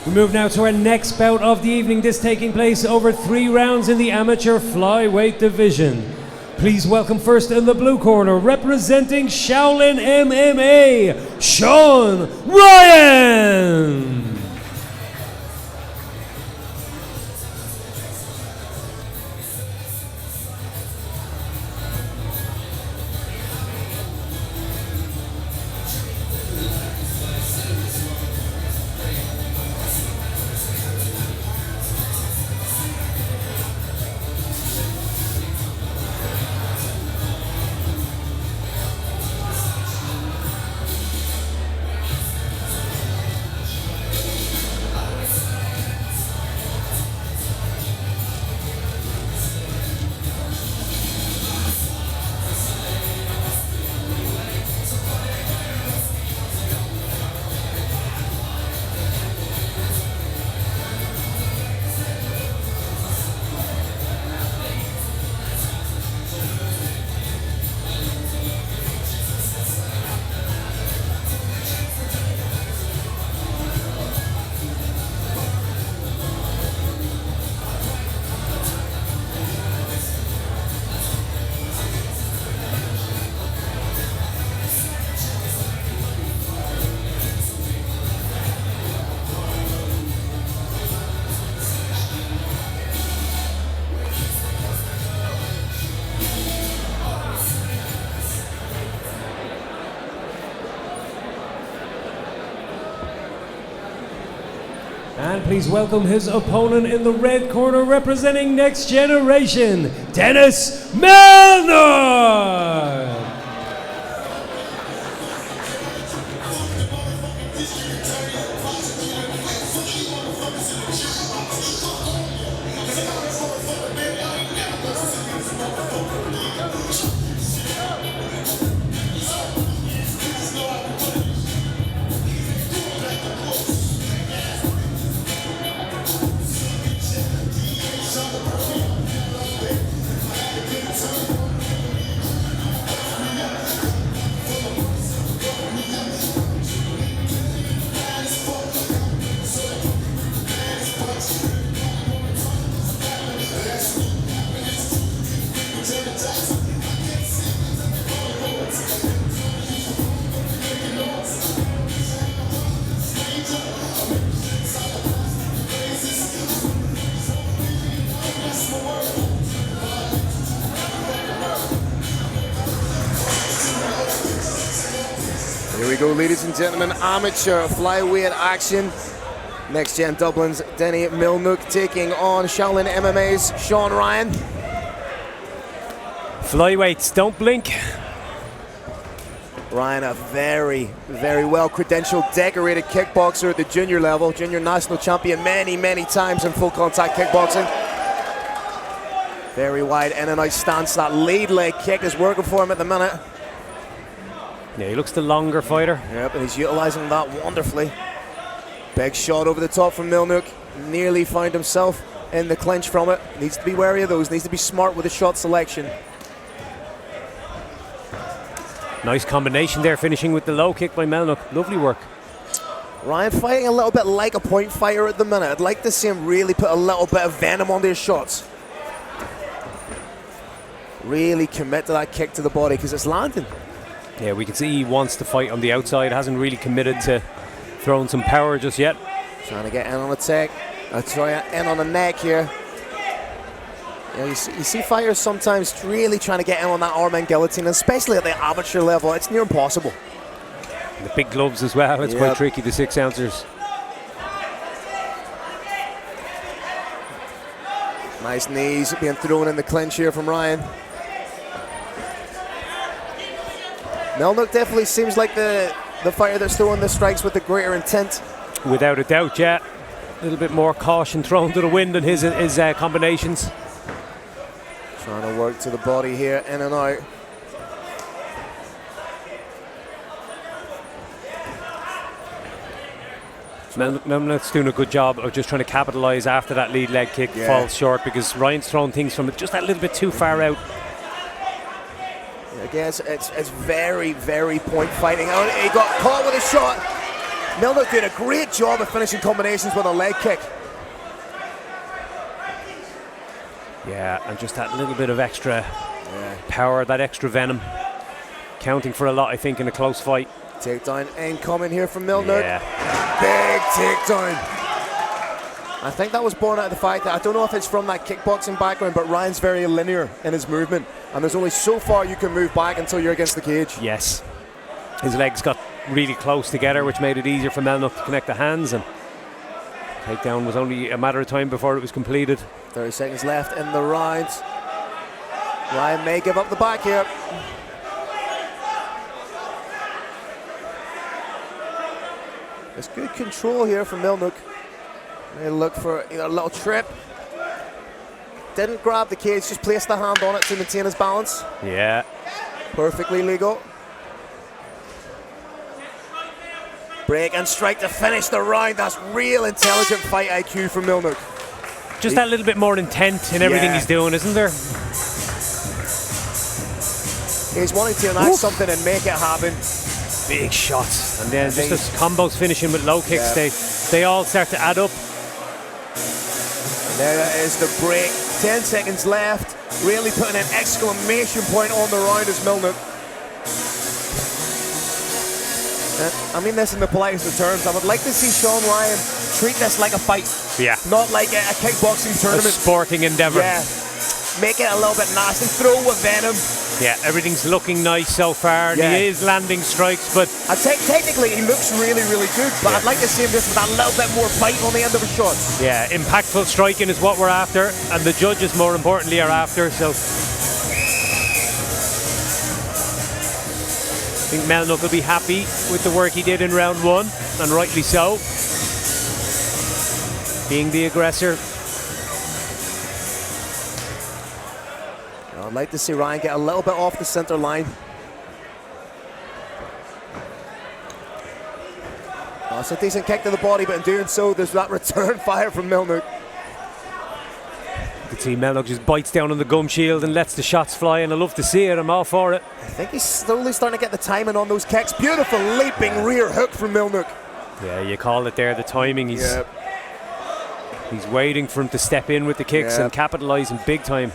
We move now to our next bout of the evening, this taking place over 3 rounds in the amateur flyweight division. Please welcome first in the blue corner, representing Shaolin MMA, Sean Ryan! And please welcome his opponent in the red corner, representing Next Generation, Dennis Melnuk! Here we go, ladies and gentlemen, amateur flyweight action. Next Gen Dublin's Denny Melnuk taking on Shaolin MMA's Sean Ryan. Flyweights, don't blink. Ryan, a very, very well-credentialed, decorated kickboxer at the junior level, junior national champion many, many times in full contact kickboxing. Very wide in and out stance. That lead leg kick is working for him at the minute. Yeah, he looks the longer fighter. Yep, and he's utilizing that wonderfully. Big shot over the top from Melnuk. Nearly found himself in the clinch from it. Needs to be wary of those. Needs to be smart with the shot selection. Nice combination there, finishing with the low kick by Melnuk. Lovely work. Ryan fighting a little bit like a point fighter at the minute. I'd like to see him really put a little bit of venom on his shots. Really commit to that kick to the body because it's landing. Yeah, we can see he wants to fight on the outside. Hasn't really committed to throwing some power just yet. Trying to get in on the tech. In on the neck here. Yeah, you see fighters sometimes really trying to get in on that arm and guillotine, especially at the amateur level. It's near impossible. And the big gloves as well. It's quite tricky, the 6-ouncers. Nice knees being thrown in the clinch here from Ryan. Melnuk definitely seems like the fighter that's throwing the strikes with the greater intent. Without a doubt, yeah. A little bit more caution thrown to the wind in his combinations. Trying to work to the body here, in and out. Melnuk's doing a good job of just trying to capitalise after that lead leg kick falls short, because Ryan's throwing things from just that little bit too far out. I guess it's very, very point fighting. Oh, he got caught with a shot. Melnuk did a great job of finishing combinations with a leg kick. Yeah, and just that little bit of extra power, that extra venom, counting for a lot, I think, in a close fight. Takedown incoming here from Melnuk. Yeah. Big takedown. I think that was born out of the fact that I don't know if it's from that kickboxing background, but Ryan's very linear in his movement, and there's only so far you can move back until you're against the cage. Yes. His legs got really close together, which made it easier for Melnuk to connect the hands, and takedown was only a matter of time before it was completed. 30 seconds left in the round. Ryan may give up the back here. There's good control here from Melnuk. They look for a little trip. Didn't grab the cage, just placed the hand on it to maintain his balance. Yeah. Perfectly legal. Break and strike to finish the round. That's real intelligent fight IQ from Melnuk. Just that little bit more intent in everything he's doing, isn't there? He's wanting to enact something and make it happen. Big shots. And then just as combos finishing with low kicks, they all start to add up. There is the break. 10 seconds left. Really putting an exclamation point on the round is Melnuk. I mean this in the politest of terms. I would like to see Sean Ryan treat this like a fight. Yeah. Not like a kickboxing tournament. A sporting endeavour. Yeah. Make it a little bit nasty. Throw with venom. Yeah, everything's looking nice so far. Yeah. He is landing strikes, but technically he looks really, really good. But I'd like to see him just with a little bit more bite on the end of his shots. yeah, impactful striking is what we're after, and the judges, more importantly, are after. So I think Melnuk will be happy with the work he did in round one, and rightly so. Being the aggressor. I'd like to see Ryan get a little bit off the center line. Oh, it's a decent kick to the body, but in doing so, there's that return fire from Melnuk. You can see Melnuk just bites down on the gum shield and lets the shots fly, and I love to see it. I'm all for it. I think he's slowly starting to get the timing on those kicks. Beautiful leaping rear hook from Melnuk. Yeah, you call it there, the timing. He's waiting for him to step in with the kicks and capitalising big time.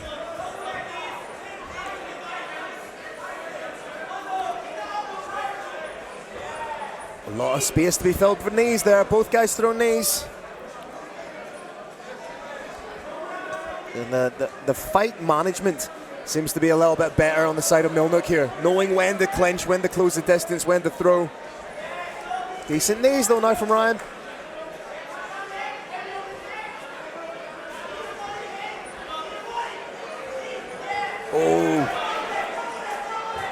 A lot of space to be filled for knees there. Both guys throw knees. And the fight management seems to be a little bit better on the side of Melnuk here. Knowing when to clinch, when to close the distance, when to throw. Decent knees though now from Ryan. Oh.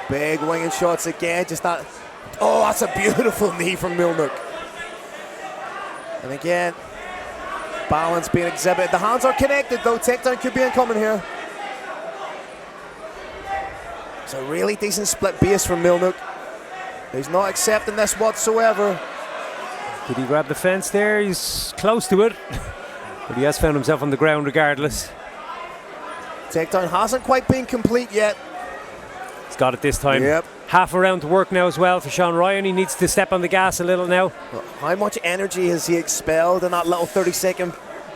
Big winging shots again. Just that. Oh, that's a beautiful knee from Melnuk. And again, balance being exhibited. The hands are connected though. Takedown could be incoming here. It's a really decent split base from Melnuk. He's not accepting this whatsoever. Did he grab the fence there? He's close to it. But he has found himself on the ground regardless. Takedown hasn't quite been complete yet. He's got it this time. Yep. Half a round to work now as well for Sean Ryan. He needs to step on the gas a little now. How much energy has he expelled in that little 30-second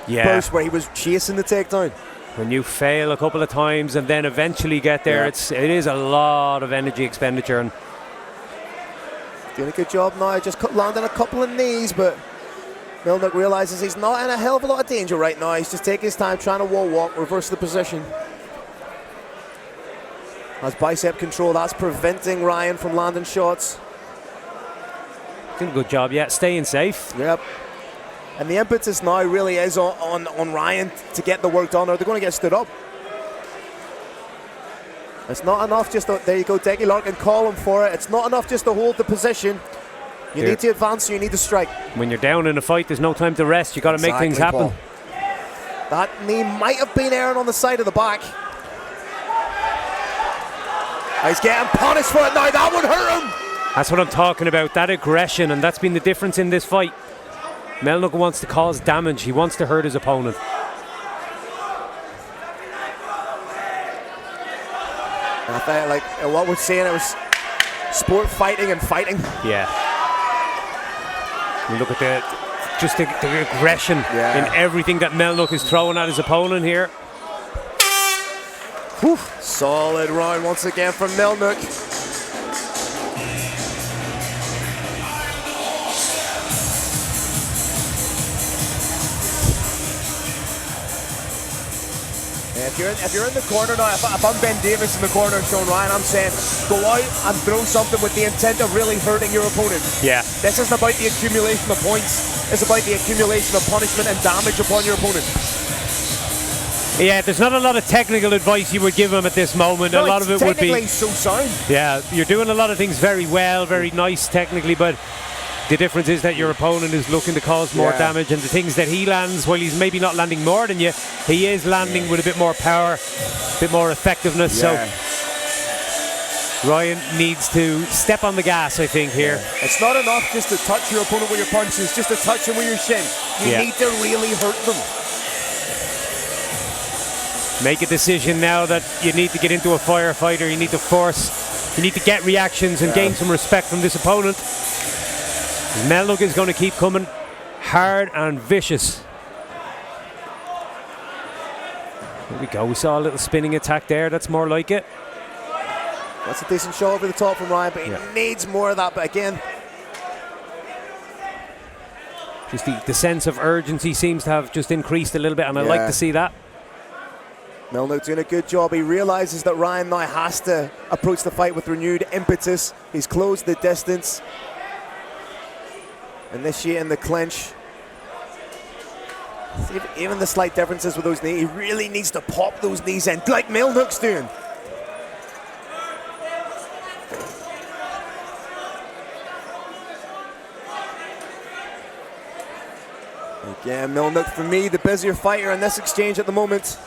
burst where he was chasing the takedown? When you fail a couple of times and then eventually get there, it is a lot of energy expenditure. And doing a good job now, just landing a couple of knees, but Melnuk realises he's not in a hell of a lot of danger right now. He's just taking his time, trying to wall walk, reverse the position. Has bicep control, that's preventing Ryan from landing shots. Doing a good job, staying safe. Yep. And the impetus now really is on Ryan to get the work done, or they're going to get stood up. It's not enough just to, there you go, Decky Larkin, call him for it. It's not enough just to hold the position. You need to advance, you need to strike. When you're down in a fight, there's no time to rest. You got to make things happen. Paul. That knee might have been erring on the side of the back. He's getting punished for it now. That would hurt him. That's what I'm talking about, that aggression, and that's been the difference in this fight. Melnuk wants to cause damage. He wants to hurt his opponent. I felt like what we're saying, it was sport fighting and fighting. Yeah. You look at the aggression in everything that Melnuk is throwing at his opponent here. Whew. Solid round once again from Melnuk. If you're in the corner now, if I'm Ben Davis in the corner and Sean Ryan, I'm saying go out and throw something with the intent of really hurting your opponent. Yeah. This isn't about the accumulation of points. It's about the accumulation of punishment and damage upon your opponent. Yeah, there's not a lot of technical advice you would give him at this moment. No, a lot of it would be technically so sound. Yeah, you're doing a lot of things very well, very nice technically, but the difference is that your opponent is looking to cause more damage, and the things that he lands, while he's maybe not landing more than you, he is landing with a bit more power, a bit more effectiveness. So Ryan needs to step on the gas, I think, here. It's not enough just to touch your opponent with your punches, just to touch him with your shin. You need to really hurt them. Make a decision now that you need to get into a firefighter. You need to get reactions and gain some respect from this opponent. Melnuk is going to keep coming hard and vicious. There we go. We saw a little spinning attack there. That's more like it. That's a decent shot over the top from Ryan, but he needs more of that. But again, just the sense of urgency seems to have just increased a little bit, and I like to see that. Melnuk doing a good job. He realizes that Ryan now has to approach the fight with renewed impetus. He's closed the distance, initiating the clinch. Even the slight differences with those knees, he really needs to pop those knees in, like Melnuk's doing. Again, Melnuk, for me, the busier fighter in this exchange at the moment.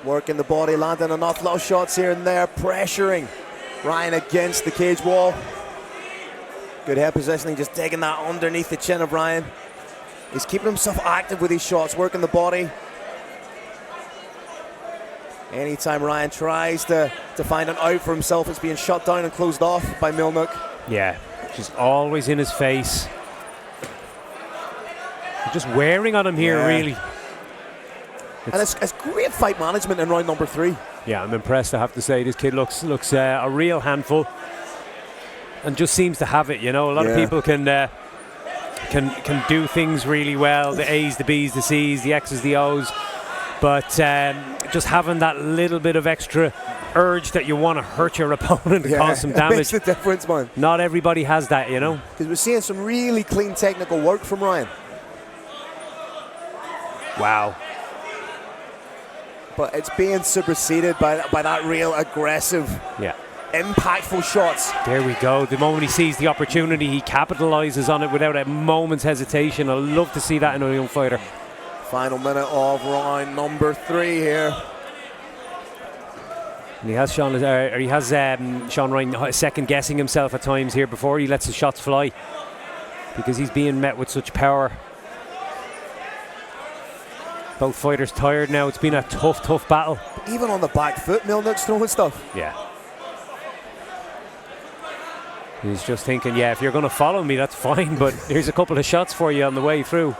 Working the body, landing enough little shots here and there, pressuring Ryan against the cage wall. Good head positioning, just digging that underneath the chin of Ryan. He's keeping himself active with these shots, working the body. Anytime Ryan tries to find an out for himself, it's being shut down and closed off by Melnuk. Yeah, just always in his face. Just wearing on him here, really. And it's great fight management in round number 3. Yeah, I'm impressed, I have to say. This kid looks a real handful, and just seems to have it. You know, a lot of people can do things really well. The A's, the B's, the C's, the X's, the O's, but just having that little bit of extra urge that you want to hurt your opponent and cause some damage. Makes the difference, man. Not everybody has that, you know. Because we're seeing some really clean technical work from Ryan. Wow. But it's being superseded by that real aggressive, impactful shots. There we go. The moment he sees the opportunity, he capitalizes on it without a moment's hesitation. I love to see that in a young fighter. Final minute of round number 3 here. And he has Sean Ryan second guessing himself at times here before he lets the shots fly, because he's being met with such power. Both fighters tired now. It's been a tough battle. Even on the back foot, Melnuk's throwing stuff. Yeah. He's just thinking, if you're going to follow me, that's fine, but here's a couple of shots for you on the way through.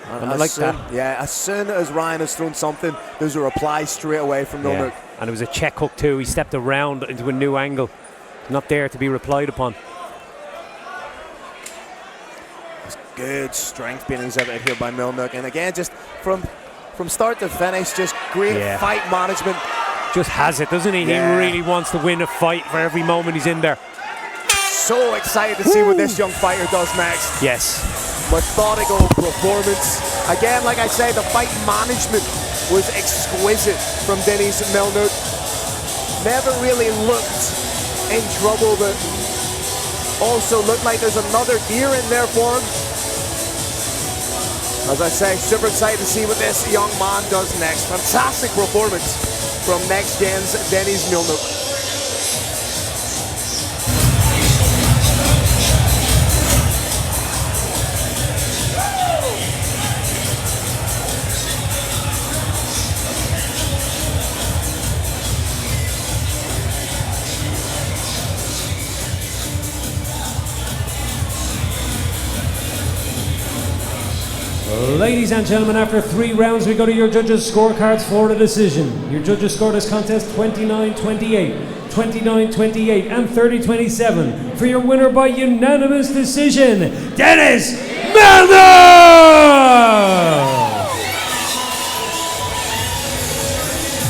And I like that. Yeah, as soon as Ryan has thrown something, there's a reply straight away from Melnuk. And it was a check hook too. He stepped around into a new angle. Not there to be replied upon. Good strength being exhibited here by Melnuk, and again, just from start to finish, just great fight management. Just has it, doesn't he? He really wants to win a fight for every moment he's in there. So excited to see what this young fighter does next. Yes. Methodical performance. Again, like I said, the fight management was exquisite from Denis Melnuk. Never really looked in trouble, but also looked like there's another gear in there for him. As I say, super excited to see what this young man does next. Fantastic performance from Next Gen's Denis Melnuk. Ladies and gentlemen, after 3 rounds, we go to your judges' scorecards for the decision. Your judges scored this contest 29-28, 29-28, and 30-27 for your winner by unanimous decision, Dennis Melnuk!